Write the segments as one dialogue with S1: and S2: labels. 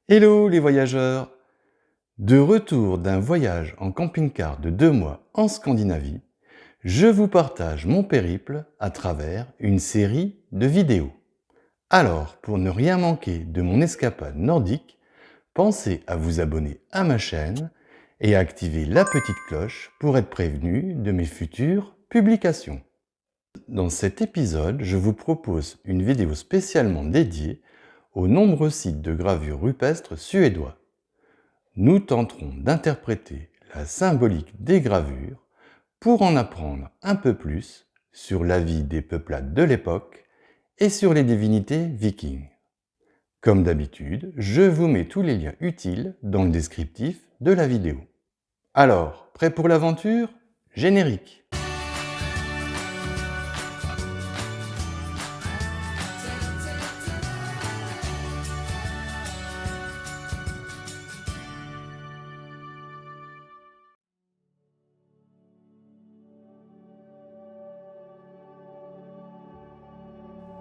S1: Hello les voyageurs! De retour d'un voyage en camping-car de 2 mois en Scandinavie, je vous partage mon périple à travers une série de vidéos. Alors, pour ne rien manquer de mon escapade nordique, pensez à vous abonner à ma chaîne et à activer la petite cloche pour être prévenu de mes futures publications. Dans cet épisode, je vous propose une vidéo spécialement dédiée aux nombreux sites de gravure rupestres suédois. Nous tenterons d'interpréter la symbolique des gravures pour en apprendre un peu plus sur la vie des peuplades de l'époque et sur les divinités vikings. Comme d'habitude, je vous mets tous les liens utiles dans le descriptif de la vidéo. Alors, prêt pour l'aventure? Générique!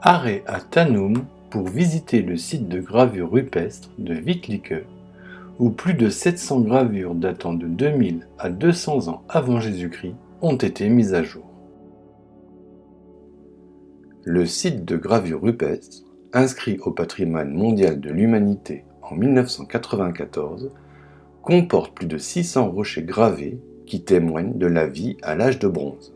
S1: Arrêt à Tanum pour visiter le site de gravure rupestre de Vittelike, où plus de 700 gravures datant de 2000 à 200 ans avant Jésus-Christ ont été mises à jour. Le site de gravure rupestre, inscrit au patrimoine mondial de l'humanité en 1994, comporte plus de 600 rochers gravés qui témoignent de la vie à l'âge de bronze.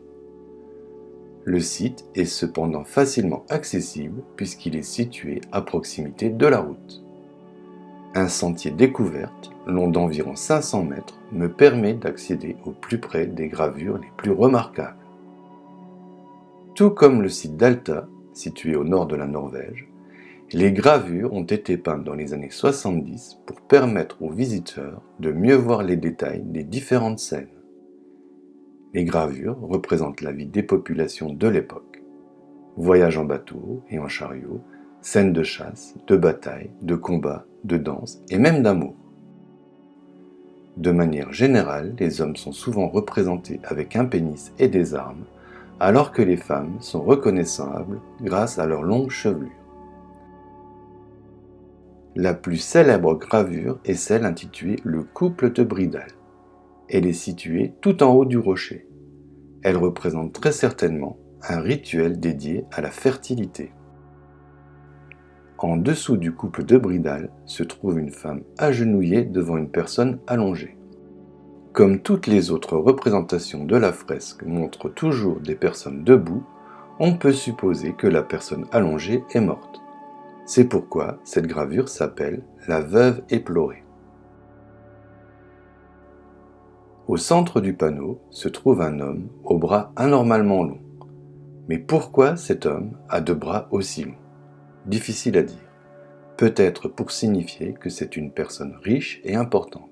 S1: Le site est cependant facilement accessible puisqu'il est situé à proximité de la route. Un sentier découverte, long d'environ 500 mètres, me permet d'accéder au plus près des gravures les plus remarquables. Tout comme le site d'Alta, situé au nord de la Norvège, les gravures ont été peintes dans les années 70 pour permettre aux visiteurs de mieux voir les détails des différentes scènes. Les gravures représentent la vie des populations de l'époque. Voyages en bateau et en chariot, scènes de chasse, de bataille, de combat, de danse et même d'amour. De manière générale, les hommes sont souvent représentés avec un pénis et des armes, alors que les femmes sont reconnaissables grâce à leurs longues chevelures. La plus célèbre gravure est celle intitulée Le couple de Bridal. Elle est située tout en haut du rocher. Elle représente très certainement un rituel dédié à la fertilité. En dessous du couple de Bridal se trouve une femme agenouillée devant une personne allongée. Comme toutes les autres représentations de la fresque montrent toujours des personnes debout, on peut supposer que la personne allongée est morte. C'est pourquoi cette gravure s'appelle la veuve éplorée. Au centre du panneau se trouve un homme aux bras anormalement longs. Mais pourquoi cet homme a deux bras aussi longs? Difficile à dire. Peut-être pour signifier que c'est une personne riche et importante.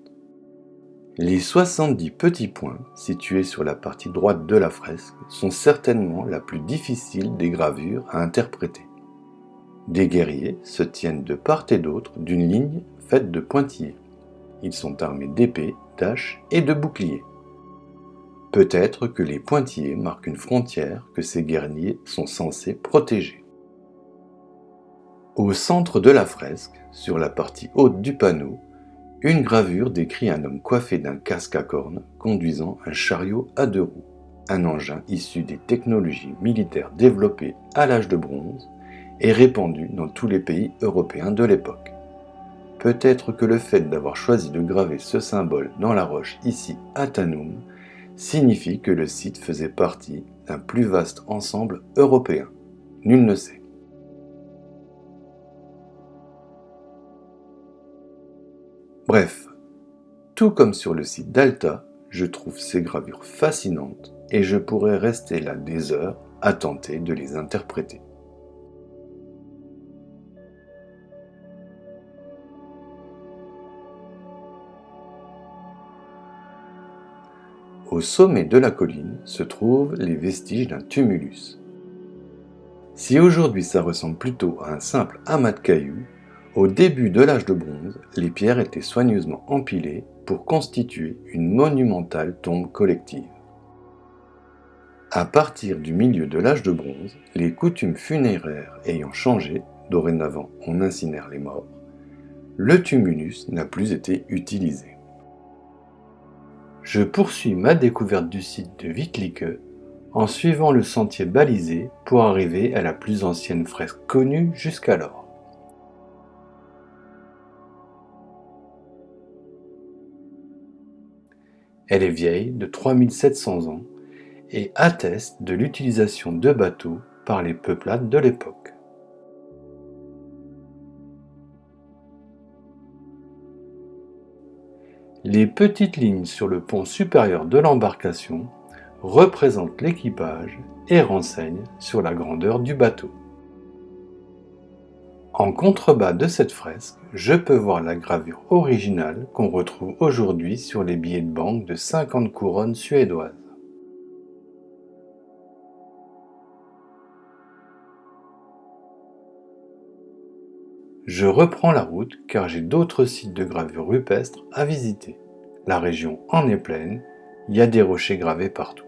S1: Les 70 petits points situés sur la partie droite de la fresque sont certainement la plus difficile des gravures à interpréter. Des guerriers se tiennent de part et d'autre d'une ligne faite de pointillés. Ils sont armés d'épées, d'haches et de boucliers. Peut-être que les pointillés marquent une frontière que ces guerriers sont censés protéger. Au centre de la fresque, sur la partie haute du panneau, une gravure décrit un homme coiffé d'un casque à cornes conduisant un chariot à deux roues, un engin issu des technologies militaires développées à l'âge de bronze et répandu dans tous les pays européens de l'époque. Peut-être que le fait d'avoir choisi de graver ce symbole dans la roche ici à Tanum signifie que le site faisait partie d'un plus vaste ensemble européen. Nul ne sait. Bref, tout comme sur le site d'Alta, je trouve ces gravures fascinantes et je pourrais rester là des heures à tenter de les interpréter. Au sommet de la colline se trouvent les vestiges d'un tumulus. Si aujourd'hui ça ressemble plutôt à un simple amas de cailloux, au début de l'âge de bronze, les pierres étaient soigneusement empilées pour constituer une monumentale tombe collective. À partir du milieu de l'âge de bronze, les coutumes funéraires ayant changé, dorénavant on incinère les morts, le tumulus n'a plus été utilisé. Je poursuis ma découverte du site de Wicklicke en suivant le sentier balisé pour arriver à la plus ancienne fresque connue jusqu'alors. Elle est vieille de 3700 ans et atteste de l'utilisation de bateaux par les peuplades de l'époque. Les petites lignes sur le pont supérieur de l'embarcation représentent l'équipage et renseignent sur la grandeur du bateau. En contrebas de cette fresque, je peux voir la gravure originale qu'on retrouve aujourd'hui sur les billets de banque de 50 couronnes suédoises. Je reprends la route car j'ai d'autres sites de gravure rupestre à visiter. La région en est pleine, il y a des rochers gravés partout.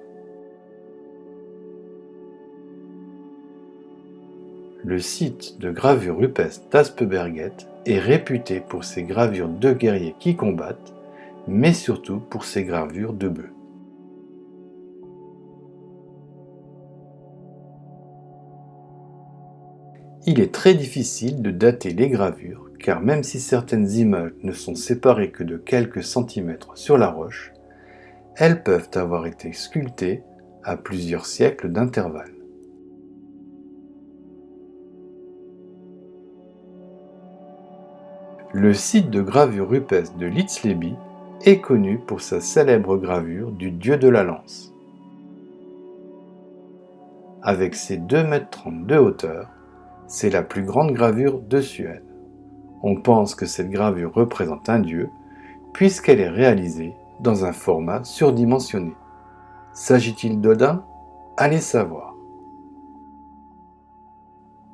S1: Le site de gravure rupestre d'Aspeberget est réputé pour ses gravures de guerriers qui combattent, mais surtout pour ses gravures de bœufs. Il est très difficile de dater les gravures, car même si certaines images ne sont séparées que de quelques centimètres sur la roche, elles peuvent avoir été sculptées à plusieurs siècles d'intervalle. Le site de gravure rupestre de Litzleby est connu pour sa célèbre gravure du dieu de la lance. Avec ses 2,30 m de hauteur, c'est la plus grande gravure de Suède. On pense que cette gravure représente un dieu, puisqu'elle est réalisée dans un format surdimensionné. S'agit-il d'Odin? Allez savoir.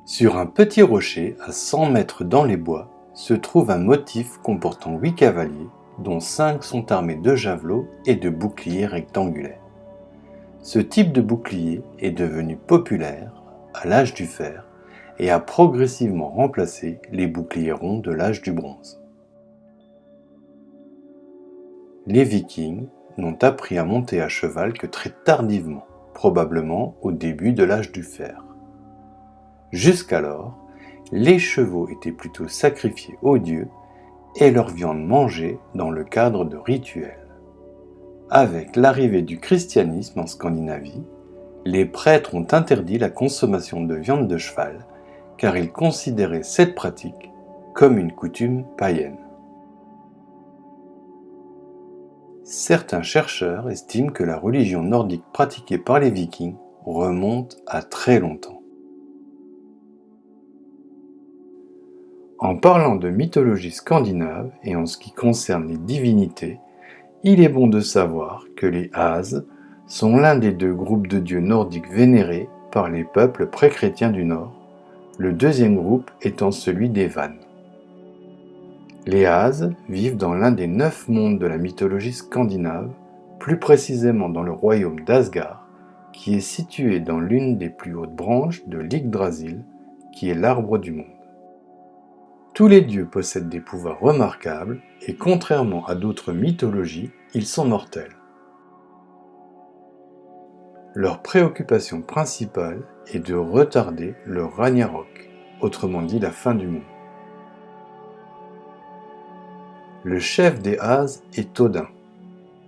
S1: Sur un petit rocher à 100 mètres dans les bois, se trouve un motif comportant 8 cavaliers, dont 5 sont armés de javelots et de boucliers rectangulaires. Ce type de bouclier est devenu populaire à l'âge du fer et a progressivement remplacé les boucliers ronds de l'âge du bronze. Les Vikings n'ont appris à monter à cheval que très tardivement, probablement au début de l'âge du fer. Jusqu'alors, les chevaux étaient plutôt sacrifiés aux dieux et leur viande mangée dans le cadre de rituels. Avec l'arrivée du christianisme en Scandinavie, les prêtres ont interdit la consommation de viande de cheval car ils considéraient cette pratique comme une coutume païenne. Certains chercheurs estiment que la religion nordique pratiquée par les Vikings remonte à très longtemps. En parlant de mythologie scandinave et en ce qui concerne les divinités, il est bon de savoir que les Ases sont l'un des 2 groupes de dieux nordiques vénérés par les peuples pré-chrétiens du Nord, le deuxième groupe étant celui des Vannes. Les Ases vivent dans l'un des 9 mondes de la mythologie scandinave, plus précisément dans le royaume d'Asgard, qui est situé dans l'une des plus hautes branches de l'Yggdrasil, qui est l'arbre du monde. Tous les dieux possèdent des pouvoirs remarquables et contrairement à d'autres mythologies, ils sont mortels. Leur préoccupation principale est de retarder le Ragnarok, autrement dit la fin du monde. Le chef des Ases est Odin.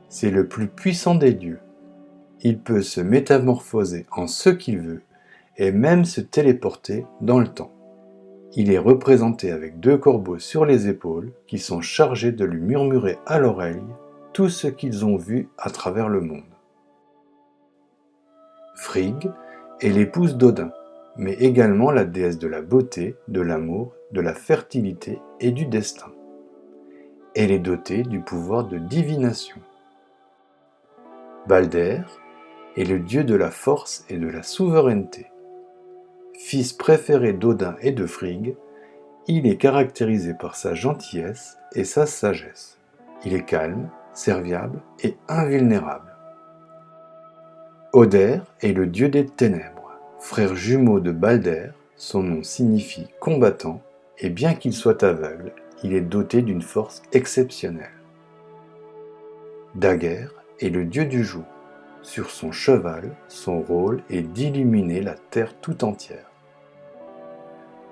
S1: C'est le plus puissant des dieux. Il peut se métamorphoser en ce qu'il veut et même se téléporter dans le temps. Il est représenté avec 2 corbeaux sur les épaules qui sont chargés de lui murmurer à l'oreille tout ce qu'ils ont vu à travers le monde. Frigg est l'épouse d'Odin, mais également la déesse de la beauté, de l'amour, de la fertilité et du destin. Elle est dotée du pouvoir de divination. Balder est le dieu de la force et de la souveraineté. Fils préféré d'Odin et de Frigg, il est caractérisé par sa gentillesse et sa sagesse. Il est calme, serviable et invulnérable. Oder est le dieu des ténèbres. Frère jumeau de Balder, son nom signifie combattant et bien qu'il soit aveugle, il est doté d'une force exceptionnelle. Daguerre est le dieu du jour. Sur son cheval, son rôle est d'illuminer la terre tout entière.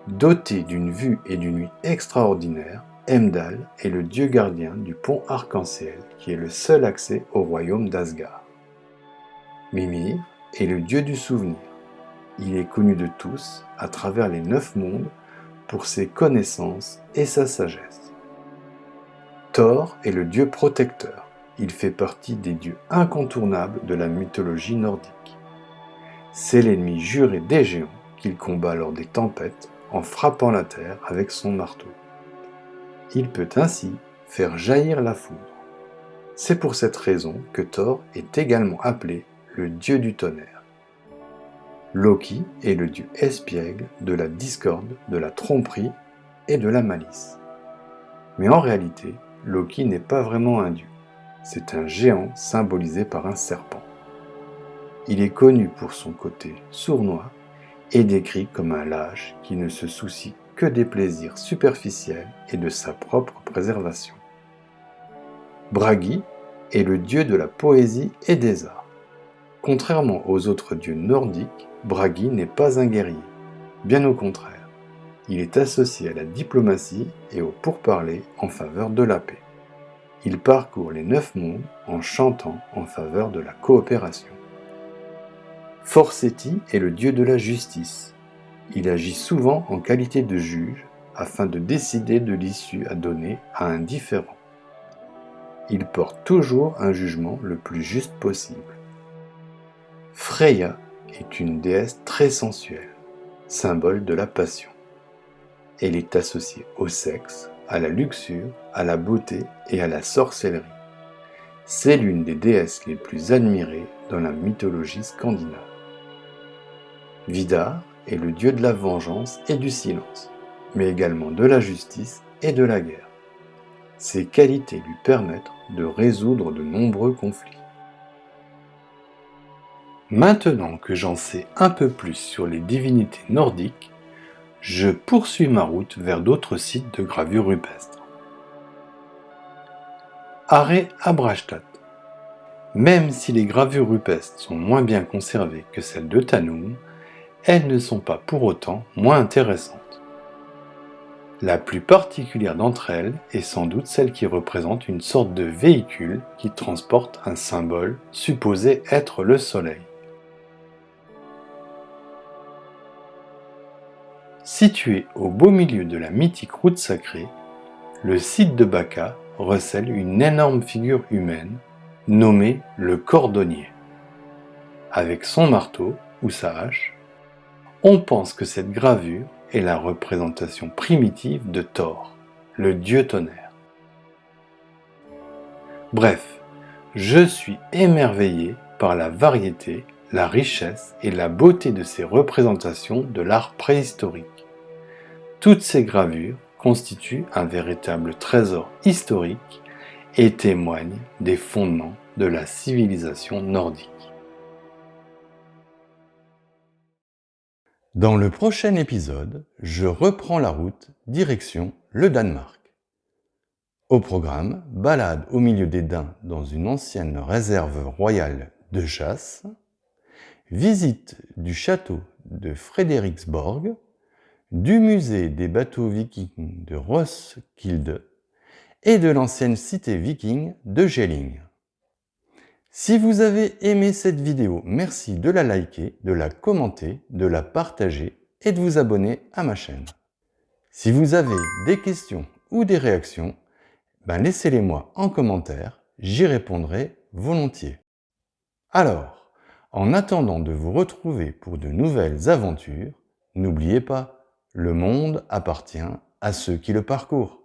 S1: Doté d'une vue et d'une nuit extraordinaires, Heimdall est le dieu gardien du pont arc-en-ciel qui est le seul accès au royaume d'Asgard. Mimir est le dieu du souvenir. Il est connu de tous à travers les 9 mondes pour ses connaissances et sa sagesse. Thor est le dieu protecteur. Il fait partie des dieux incontournables de la mythologie nordique. C'est l'ennemi juré des géants qu'il combat lors des tempêtes en frappant la terre avec son marteau. Il peut ainsi faire jaillir la foudre. C'est pour cette raison que Thor est également appelé le dieu du tonnerre. Loki est le dieu espiègle de la discorde, de la tromperie et de la malice. Mais en réalité, Loki n'est pas vraiment un dieu. C'est un géant symbolisé par un serpent. Il est connu pour son côté sournois et décrit comme un lâche qui ne se soucie que des plaisirs superficiels et de sa propre préservation. Bragi est le dieu de la poésie et des arts. Contrairement aux autres dieux nordiques, Bragi n'est pas un guerrier. Bien au contraire, il est associé à la diplomatie et au pourparler en faveur de la paix. Il parcourt les 9 mondes en chantant en faveur de la coopération. Forseti est le dieu de la justice. Il agit souvent en qualité de juge afin de décider de l'issue à donner à un différend. Il porte toujours un jugement le plus juste possible. Freya est une déesse très sensuelle, symbole de la passion. Elle est associée au sexe, à la luxure, à la beauté et à la sorcellerie. C'est l'une des déesses les plus admirées dans la mythologie scandinave. Vidar est le dieu de la vengeance et du silence, mais également de la justice et de la guerre. Ses qualités lui permettent de résoudre de nombreux conflits. Maintenant que j'en sais un peu plus sur les divinités nordiques, je poursuis ma route vers d'autres sites de gravures rupestres. Arrêt à Brastad. Même si les gravures rupestres sont moins bien conservées que celles de Tanum, elles ne sont pas pour autant moins intéressantes. La plus particulière d'entre elles est sans doute celle qui représente une sorte de véhicule qui transporte un symbole supposé être le soleil. Situé au beau milieu de la mythique route sacrée, le site de Baka recèle une énorme figure humaine nommée le cordonnier. Avec son marteau ou sa hache, on pense que cette gravure est la représentation primitive de Thor, le dieu tonnerre. Bref, je suis émerveillé par la variété, la richesse et la beauté de ces représentations de l'art préhistorique. Toutes ces gravures constituent un véritable trésor historique et témoignent des fondements de la civilisation nordique. Dans le prochain épisode, je reprends la route direction le Danemark. Au programme, balade au milieu des daims dans une ancienne réserve royale de chasse, visite du château de Frederiksborg, du musée des bateaux vikings de Roskilde et de l'ancienne cité viking de Jelling. Si vous avez aimé cette vidéo, merci de la liker, de la commenter, de la partager et de vous abonner à ma chaîne. Si vous avez des questions ou des réactions, laissez-les moi en commentaire, j'y répondrai volontiers. Alors, en attendant de vous retrouver pour de nouvelles aventures, n'oubliez pas, le monde appartient à ceux qui le parcourent.